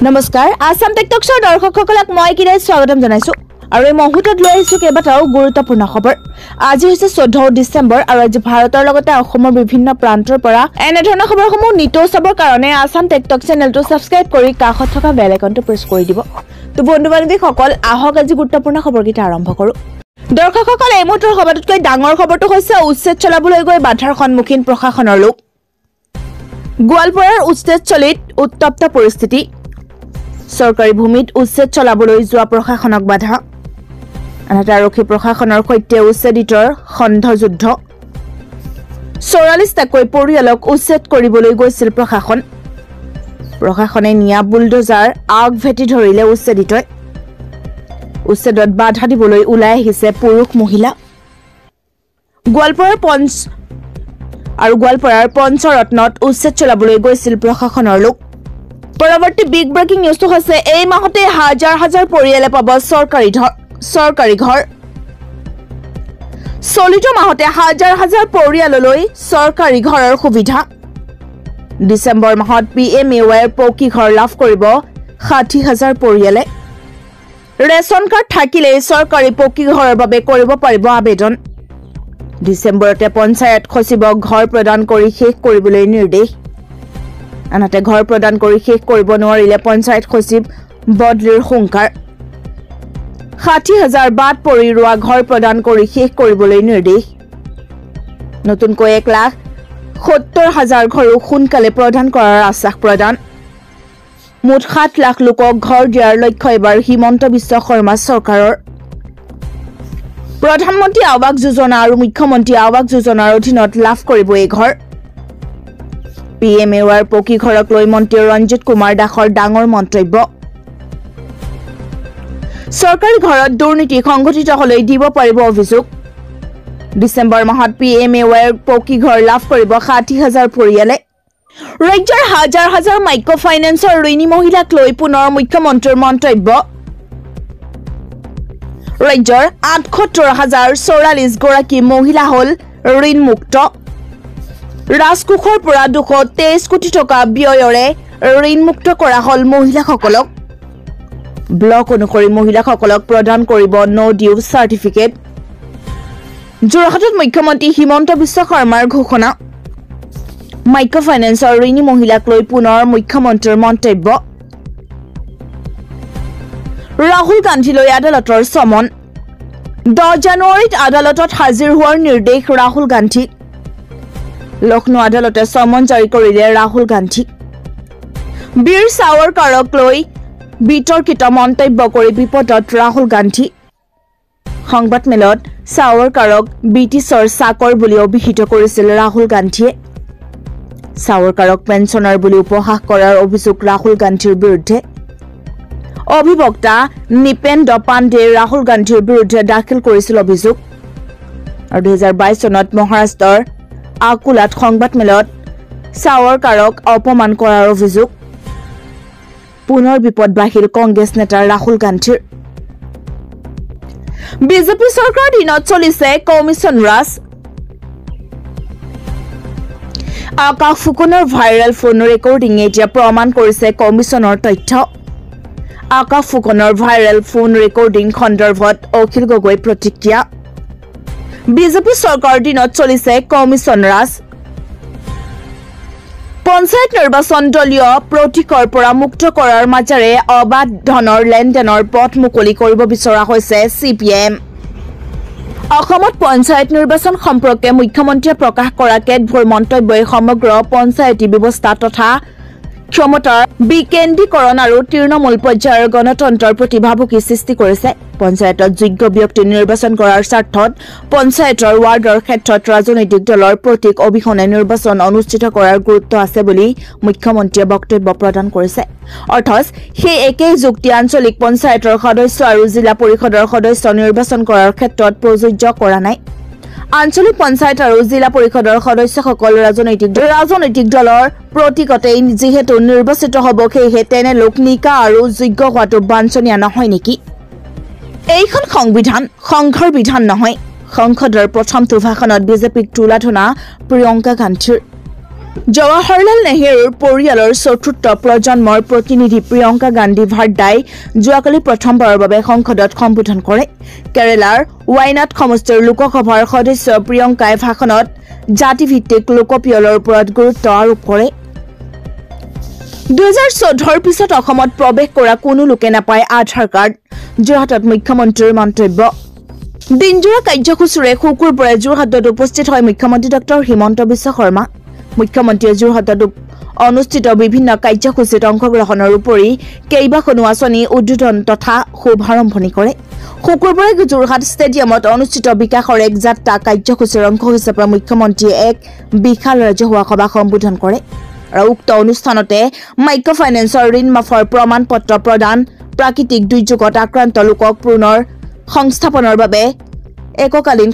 নমস্কাৰ আসাম টেকটক্সৰ দৰ্শকসকলক মই কিৰে স্বাগতম জনাইছো আৰু এই মুহূৰ্তত লৈ আহিছো কেইবাটাও গুৰুত্বপূৰ্ণ খবৰ আজি হৈছে 14 ডিসেম্বৰ আৰু আজি ভাৰতৰ লগতে অসমৰ বিভিন্ন প্ৰান্তৰ পৰা এনে ধৰণৰ খবৰসমূহ নিতৌ চাবৰ কাৰণে আসাম টেকটক চেনেলটো সাবস্ক্ৰাইব কৰি কাষত থকা বেল আইকনটো প্ৰেছ কৰি দিব তো বন্ধু-বান্ধৱীসকল আহক আজি গুৰুত্বপূৰ্ণ খবৰকেইটা আৰম্ভ কৰো দৰ্শকসকল এই মুহূৰ্তৰ খবৰটোতকৈ ডাঙৰ খবৰটো হৈছে উচ্ছেদ চলাবলৈ গৈ বাধাৰ সন্মুখীন প্ৰশাসনৰ লোক গোৱালপাৰাৰ উচ্ছেদচলিত উত্তপ্ত পৰিস্থিতি সৰকাৰি ভূমিত উচ্ছেদ চলাবলৈ যোৱা প্ৰশাসনক বাধা আনহাতে আৰক্ষী প্ৰশাসনৰ সৈতে উচ্ছেদিতৰ খণ্ডযুদ্ধ 44টাকৈ পৰিয়ালক উচ্ছেদ কৰিবলৈ গৈছিল প্ৰশাসনে নিয়া বুলডোজাৰ আগ ভেটি ধৰিলে উচ্ছেদিতই উচ্ছেদত বাধা দিবলৈ ওলাই আহিছে পুৰুষ মহিলা গোৱালপাৰাৰ পঞ্চৰত্নত উচ্ছেদ চলাবলৈ গৈছিল প্ৰশাসনৰ লোক পৰৱৰ্তী বিগ ব্ৰেকিং নিউজটো হৈছে এই মাহতে হাজাৰ হাজাৰ পৰিয়ালে পাব চৰকাৰি ঘৰ চলিত মাহতে হাজাৰ হাজাৰ পৰিয়াললৈ চৰকাৰি ঘৰৰ সুবিধা ডিসেম্বৰ মাহত PMAYৰ পকী ঘৰ লাভ কৰিব 60,000 পৰিয়ালে ৰেচন কাৰ্ড থাকিলে চৰকাৰি পকী ঘৰৰ বাবে কৰিব পাৰিব আবেদন ডিসেম্বৰতে পঞ্চায়ত সচিবক ঘৰ প্ৰদান কৰি শেষ কৰিবলৈ নিৰ্দেশ আনহাতে ঘৰ প্ৰদান কৰি শেষ কৰিব নোৱাৰিলে পঞ্চায়ত সচিব বদলিৰ হুংকাৰ 60,000 বাদ পৰি ৰোৱা ঘৰ প্ৰদান কৰি শেষ কৰিবলৈ নিৰ্দেশ নতুনকৈ 1,70,000 ঘৰো সোনকালে প্ৰদান কৰাৰ আশ্বাস প্ৰদান মুঠ 7 লাখ লোকক ঘৰ দিয়াৰ লক্ষ্য এবাৰ হিমন্ত বিশ্ব শৰ্মা চৰকাৰৰ প্ৰধানমন্ত্ৰী আৱাস যোজনা আৰু মুখ্যমন্ত্ৰী আৱাস যোজনাৰ অধীনত লাভ কৰিব এই ঘৰ PMAYৰ পকী ঘৰক লৈ মন্ত্ৰী ৰঞ্জিত কুমাৰ দাসৰ ডাঙৰ মন্তব্য চৰকাৰী ঘৰত দুৰ্নীতি সংঘটিত হলে দিব পাৰিব অভিযোগ ডিসেম্বৰ মাহত PMAYৰ পকী ঘৰ লাভ কৰিব 60,000 পৰিয়ালে ৰাজ্যৰ হাজাৰ হাজাৰ মাইক্ৰ ফাইনেন্সৰ ঋণী মহিলাক লৈ পুনৰ মুখ্যমন্ত্ৰীৰ মন্তব্য ৰাজ্যৰ 78,044 গৰাকী মহিলা হল ঋণ মুক্ত ৰাজকোষৰ পৰা 223 কোটি টকা ব্যয়ৰে ঋণ মুক্ত কৰা হল মহিলাসকলক ব্লক অনুসৰি মহিলাসকলক প্ৰদান কৰিব নো ডিউ সাৰ্টিফিকেট যোৰহাটত মুখ্যমন্ত্ৰী হিমন্ত বিশ্ব শৰ্মাৰ ঘোষণা মাইক্ৰ ফাইনেন্সৰ ঋণী মহিলাক লৈ পুনৰ মুখ্যমন্ত্ৰীৰ মন্তব্য ৰাহুল গান্ধীলৈ আদালতৰ সমন 10 জানুৱাৰীত আদালতত হাজিৰ হোৱাৰ নিৰ্দেশ ৰাহুল গান্ধীক লক্ষ্ণৌ আদালতে সমন জাৰি কৰিলে ৰাহুল গান্ধী বীৰ সাৱৰকাৰক লৈ বিতৰ্কিত মন্তব্য কৰি বিপদত ৰাহুল গান্ধী সংবাদমেলত সাৱৰকাৰক ব্ৰিটিছৰ চাকৰ বুলি অভিহিত কৰিছিল ৰাহুল গান্ধীয়ে সাৱৰকাৰক পেঞ্চনাৰ বুলি উপহাস কৰাৰ অভিযোগ ৰাহুল গান্ধীৰ বিৰুদ্ধে অভিবক্তা নিপেন্দ্ৰ পাণ্ডে ৰাহুল গান্ধীৰ বিৰুদ্ধে দাখিল কৰিছিল অভিযোগ আৰু 2022 চনত মহাৰাষ্ট্ৰৰ আকুলাত সংবাদমেলত সাৱৰকাৰক অপমান কৰাৰ অভিযোগ পুনৰ বিপদ বাহিল কংগ্ৰেছ নেতা ৰাহুল গান্ধীৰ বিজেপি চৰকাৰৰ দিনত চলিছে কমিছন ৰাজ আকাশ ফুকনৰ ভাইৰেল ফোন ৰেকৰ্ডিং এতিয়া প্ৰমাণ কৰিছে কমিছনৰ তথ্য আকাশ ফুকনৰ ভাইৰেল ফোন ৰেকৰ্ডিং সন্দৰ্ভত অখিল গগৈ প্ৰতিক্ৰিয়া বিজেপি চৰকাৰৰ দিনত চলিছে কমিছন ৰাজ পঞ্চায়ত নিৰ্বাচন দলীয় প্ৰতীকৰ পৰা মুক্ত কৰাৰ মাজেৰে অবাধ ধনৰ লেনদেনৰ পথ মুকলি কৰিব বিচৰা হৈছে CPM অসমত পঞ্চায়ত নিৰ্বাচন সম্পৰ্কে মুখ্যমন্ত্ৰীয়ে প্ৰকাশ কৰা কেতবোৰ মন্তব্যই সমগ্ৰ পঞ্চায়তী ব্যৱস্থা তথা ক্ষমতাৰ বিকেন্দ্ৰীকৰণ আৰু তৃণমূল পৰ্যায়ৰ গণতন্ত্ৰৰ প্ৰতি ভাবুকি সৃষ্টি কৰিছে পঞ্চায়তত যোগ্য ব্যক্তি নিৰ্বাচন কৰাৰ স্বাৰ্থত পঞ্চায়তৰ ৱাৰ্ডৰ ক্ষেত্ৰত ৰাজনৈতিক দলৰ প্ৰতীক অবিহনে নিৰ্বাচন অনুষ্ঠিত কৰাৰ গুৰুত্ব আছে বুলি মুখ্যমন্ত্ৰীয়ে বক্তব্য প্ৰদান কৰিছে অৰ্থাৎ সেই একেই যুক্তি আঞ্চলিক পঞ্চায়তৰ সদস্য আৰু জিলা পৰিষদৰ সদস্য নিৰ্বাচন কৰাৰ ক্ষেত্ৰত প্ৰযোজ্য কৰা নাই আঞ্চলিক পঞ্চায়ত আৰু জিলা পৰিষদৰ সদস্যসকল ৰাজনৈতিক দলৰ প্ৰতীকতে যেহেতু নিৰ্বাচিত হ'ব সেয়েহে তেনে লোক নিকা আৰু যোগ্য হোৱাটো বাঞ্ছনীয় নহয় নেকি এইখন সংঘৰ বিধান নহয় সংসদৰ প্ৰথমটো ভাষণত বিজেপিক তুলাধনা প্ৰিয়ংকা গান্ধীৰ জৱাহৰলাল নেহৰুৰ পৰিয়ালৰ চতুৰ্থ প্ৰজন্মৰ প্ৰতিনিধি প্ৰিয়ংকা গান্ধী ভাৰ্দাই যোৱাকালি প্ৰথমবাৰৰ বাবে সংসদত সম্বোধন কৰে। কেৰালাৰ ৱাইনাড সমষ্টিৰ লোকসভাৰ সদস্য প্ৰিয়ংকাই ভাষণত জাতিভিত্তিক লোকপিয়লৰ ওপৰত গুৰুত্ব আৰোপ কৰে। 2014 পিছত অসমত প্ৰৱেশ কৰা কোনো লোকে নাপায় আধাৰ কাৰ্ড, যোৰহাটত মুখ্যমন্ত্ৰীৰ মন্তব্য। দিনজোৰা কাৰ্যসূচীৰে শুকুৰবাৰে যোৰহাটত উপস্থিত হয় মুখ্যমন্ত্ৰী ডক্টৰ হিমন্ত বিশ্ব শৰ্মা। মুখ্যমন্ত্ৰীয়ে যোৰহাটত অনুষ্ঠিত বিভিন্ন কাৰ্যসূচীত অংশগ্ৰহণৰ উপৰি কেইবাখনো আঁচনি উদ্বোধন তথা শুভাৰম্ভণি কৰে। শুকুৰবাৰে যোৰহাট ষ্টেডিয়ামত অনুষ্ঠিত বিকাশৰ এক যাত্ৰা কাৰ্যসূচীৰ অংশ হিচাপে মুখ্যমন্ত্ৰীয়ে এক বিশাল ৰাজহুৱা সভা সম্বোধন কৰে আৰু উক্ত অনুষ্ঠানতে মাইক্ৰ ফাইনেন্সৰ ঋণ মাফৰ প্ৰমাণ পত্ৰ প্ৰদান, প্ৰাকৃতিক দুৰ্যোগত আক্ৰান্ত লোকক পুনৰ সংস্থাপনৰ বাবে এককালীন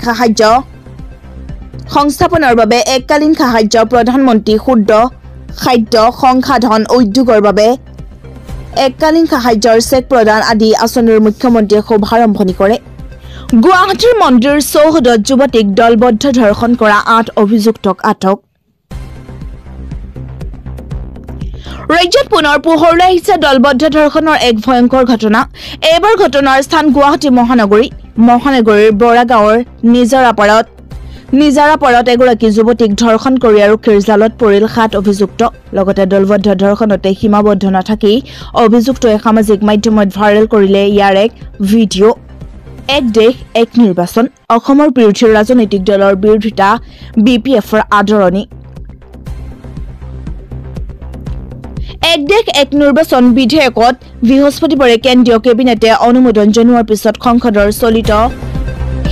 সাহায্য, প্ৰধানমন্ত্ৰী শুদ্ধ খাদ্য সংসাধন উদ্যোগৰ বাবে এককালীন সাহায্যৰ চেক প্ৰদান আদি আঁচনিৰ মুখ্যমন্ত্ৰীয়ে শুভাৰম্ভণি কৰে। গুৱাহাটীৰ মন্দিৰ চৌহদত যুৱতীক দলবদ্ধ ধৰ্ষণ কৰা 8 অভিযুক্তক আটক। ৰাজ্যত পুনৰ পোহৰলৈ আহিছে দলবদ্ধ ধৰ্ষণৰ এক ভয়ংকৰ ঘটনা। এইবাৰ ঘটনাৰ স্থান গুৱাহাটী মহানগৰীৰ বৰাগাঁৱৰ নিজাৰাপাৰত এগৰাকী যুৱতীক ধৰ্ষণ কৰি আৰক্ষীৰ জালত পৰিল 7 অভিযুক্ত। লগতে দলবদ্ধ ধৰ্ষণতে সীমাবদ্ধ নাথাকি অভিযুক্তই সামাজিক মাধ্যমত ভাইৰেল কৰিলে ইয়াৰ এক ভিডিঅ'। এক দেশ এক নিৰ্বাচন, অসমৰ বিৰোধী ৰাজনৈতিক দলৰ বিৰোধিতা BPFৰ আদৰণি। এক দেশ এক নিৰ্বাচন বিধেয়কত বৃহস্পতিবাৰে কেন্দ্ৰীয় কেবিনেটে অনুমোদন জনোৱাৰ পিছত সংসদৰ চলিত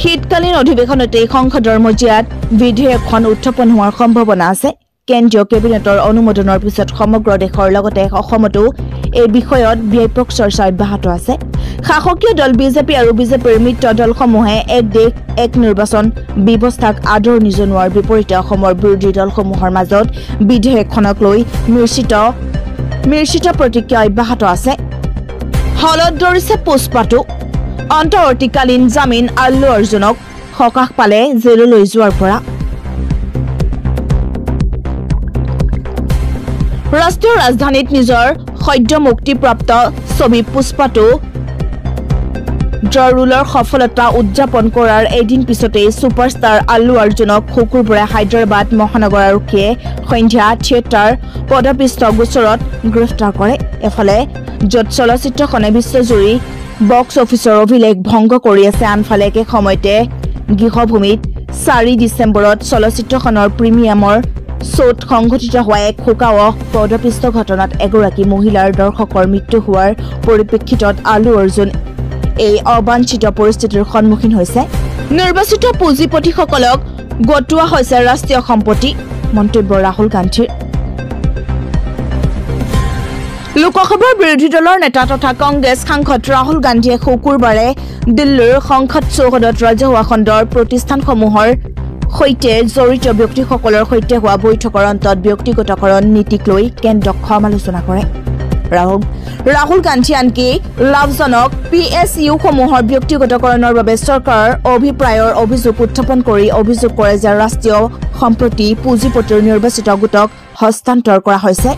শীতকালীন অধিৱেশনতে সংসদৰ মজিয়াত বিধেয়কখন উত্থাপন হোৱাৰ সম্ভাৱনা আছে। কেন্দ্ৰীয় কেবিনেটৰ অনুমোদনৰ পিছত সমগ্ৰ দেশৰ লগতে অসমতো এই বিষয়ত ব্যাপক চৰ্চা অব্যাহত আছে। শাসকীয় দল বিজেপি আৰু বিজেপিৰ মিত্ৰ দলসমূহে এক দেশ এক নিৰ্বাচন ব্যৱস্থাক আদৰণি জনোৱাৰ বিপৰীতে অসমৰ বিৰোধী দলসমূহৰ মাজত বিধেয়কখনক লৈ মিশ্ৰিত প্ৰতিক্ৰিয়া অব্যাহত আছে। হলত ধৰিছে পুষ্পাটো। অন্তৱৰ্তীকালীন জামিন আল্লু অৰ্জুনক সকাহ পালে জেললৈ যোৱাৰ পৰা। ৰাষ্ট্ৰীয় ৰাজধানীত নিজৰ সদ্য মুক্তিপ্ৰাপ্ত ছবি পুষ্পাটো জৰুলৰ সফলতা উদযাপন কৰাৰ এদিন পিছতেই ছুপাৰষ্টাৰ আল্লু অৰ্জুনক শুকুৰবাৰে হায়দৰাবাদ মহানগৰ আৰক্ষীয়ে সন্ধিয়া থিয়েটাৰ পদপিষ্ট গোচৰত গ্ৰেপ্তাৰ কৰে। এফালে য'ত চলচ্চিত্ৰখনে বিশ্বজুৰি বক্স অফিচৰ অভিলেখ ভংগ কৰি আছে, আনফালে একে সময়তে গৃহভূমিত 4 ডিচেম্বৰত চলচ্চিত্ৰখনৰ প্ৰিমিয়ামৰ শ্ব'ত সংঘটিত হোৱা এক শোকাৱহ পদপিষ্ট ঘটনাত এগৰাকী মহিলাৰ দৰ্শকৰ মৃত্যু হোৱাৰ পৰিপ্ৰেক্ষিতত আল্লু অৰ্জুন এই অবাঞ্ছিত পৰিস্থিতিৰ সন্মুখীন হৈছে। নিৰ্বাচিত পুঁজিপতিসকলক গটোৱা হৈছে ৰাষ্ট্ৰীয় সম্পত্তি, মন্তব্য ৰাহুল গান্ধীৰ। লোকসভাৰ বিৰোধী দলৰ নেতা তথা কংগ্ৰেছ সাংসদ ৰাহুল গান্ধীয়ে শুকুৰবাৰে দিল্লীৰ সংসদ চৌহদত ৰাজহুৱা খণ্ডৰ প্ৰতিষ্ঠানসমূহৰ সৈতে জড়িত ব্যক্তিসকলৰ সৈতে হোৱা বৈঠকৰ অন্তত ব্যক্তিগতকৰণ নীতিক লৈ কেন্দ্ৰক সমালোচনা কৰে। ৰাহুল গান্ধী আনকি লাভজনক PSUসমূহৰ ব্যক্তিগতকৰণৰ বাবে চৰকাৰৰ অভিপ্ৰায়ৰ অভিযোগ উত্থাপন কৰি অভিযোগ কৰে যে ৰাষ্ট্ৰীয় সম্পত্তি পুঁজিপতিৰ নিৰ্বাচিত গোটক হস্তান্তৰ কৰা হৈছে।